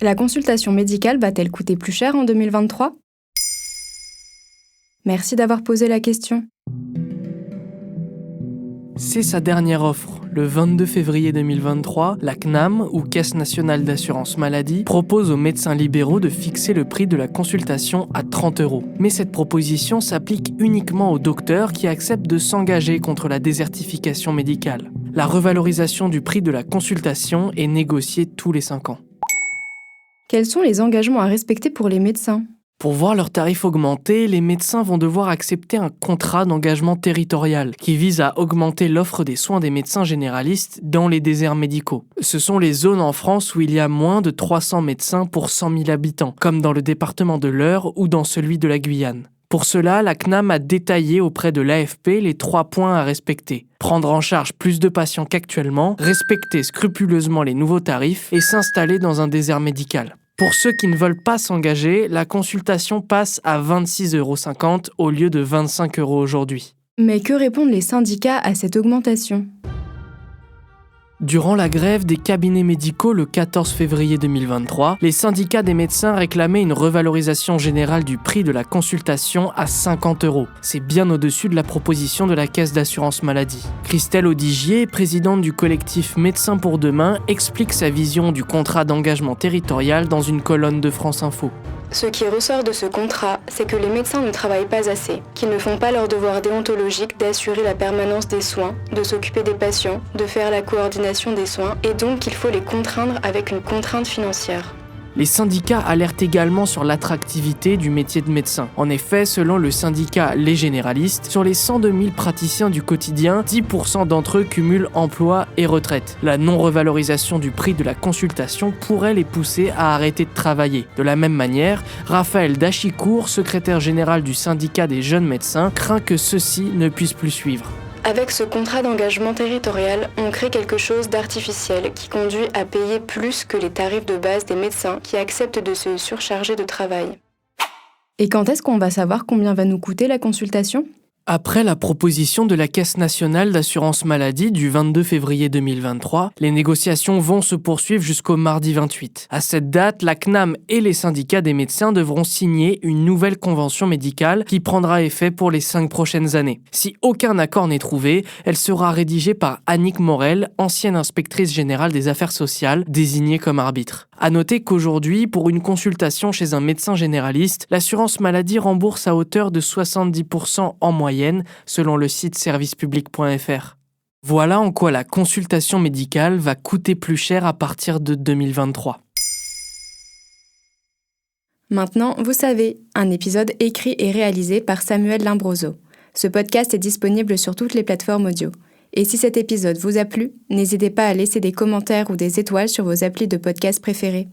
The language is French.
La consultation médicale va-t-elle coûter plus cher en 2023 ? Merci d'avoir posé la question. C'est sa dernière offre. Le 22 février 2023, la CNAM, ou Caisse nationale d'assurance maladie, propose aux médecins libéraux de fixer le prix de la consultation à 30 €. Mais cette proposition s'applique uniquement aux docteurs qui acceptent de s'engager contre la désertification médicale. La revalorisation du prix de la consultation est négociée tous les 5 ans. Quels sont les engagements à respecter pour les médecins ? Pour voir leurs tarifs augmenter, les médecins vont devoir accepter un contrat d'engagement territorial qui vise à augmenter l'offre des soins des médecins généralistes dans les déserts médicaux. Ce sont les zones en France où il y a moins de 300 médecins pour 100 000 habitants, comme dans le département de l'Eure ou dans celui de la Guyane. Pour cela, la CNAM a détaillé auprès de l'AFP les 3 points à respecter. Prendre en charge plus de patients qu'actuellement, respecter scrupuleusement les nouveaux tarifs et s'installer dans un désert médical. Pour ceux qui ne veulent pas s'engager, la consultation passe à 26,50 € au lieu de 25 € aujourd'hui. Mais que répondent les syndicats à cette augmentation ? Durant la grève des cabinets médicaux le 14 février 2023, les syndicats des médecins réclamaient une revalorisation générale du prix de la consultation à 50 €. C'est bien au-dessus de la proposition de la Caisse d'assurance maladie. Christelle Audigier, présidente du collectif Médecins pour demain, explique sa vision du contrat d'engagement territorial dans une colonne de France Info. Ce qui ressort de ce contrat, c'est que les médecins ne travaillent pas assez, qu'ils ne font pas leur devoir déontologique d'assurer la permanence des soins, de s'occuper des patients, de faire la coordination des soins, et donc qu'il faut les contraindre avec une contrainte financière. Les syndicats alertent également sur l'attractivité du métier de médecin. En effet, selon le syndicat Les Généralistes, sur les 102 000 praticiens du quotidien, 10% d'entre eux cumulent emploi et retraite. La non-revalorisation du prix de la consultation pourrait les pousser à arrêter de travailler. De la même manière, Raphaël Dachicourt, secrétaire général du syndicat des jeunes médecins, craint que ceux-ci ne puissent plus suivre. Avec ce contrat d'engagement territorial, on crée quelque chose d'artificiel qui conduit à payer plus que les tarifs de base des médecins qui acceptent de se surcharger de travail. Et quand est-ce qu'on va savoir combien va nous coûter la consultation ? Après la proposition de la Caisse nationale d'assurance maladie du 22 février 2023, les négociations vont se poursuivre jusqu'au mardi 28. À cette date, la CNAM et les syndicats des médecins devront signer une nouvelle convention médicale qui prendra effet pour les 5 prochaines années. Si aucun accord n'est trouvé, elle sera rédigée par Annick Morel, ancienne inspectrice générale des affaires sociales, désignée comme arbitre. À noter qu'aujourd'hui, pour une consultation chez un médecin généraliste, l'assurance maladie rembourse à hauteur de 70% en moyenne, selon le site servicepublic.fr. Voilà en quoi la consultation médicale va coûter plus cher à partir de 2023. Maintenant, vous savez, un épisode écrit et réalisé par Samuel Limbroso. Ce podcast est disponible sur toutes les plateformes audio. Et si cet épisode vous a plu, n'hésitez pas à laisser des commentaires ou des étoiles sur vos applis de podcast préférés.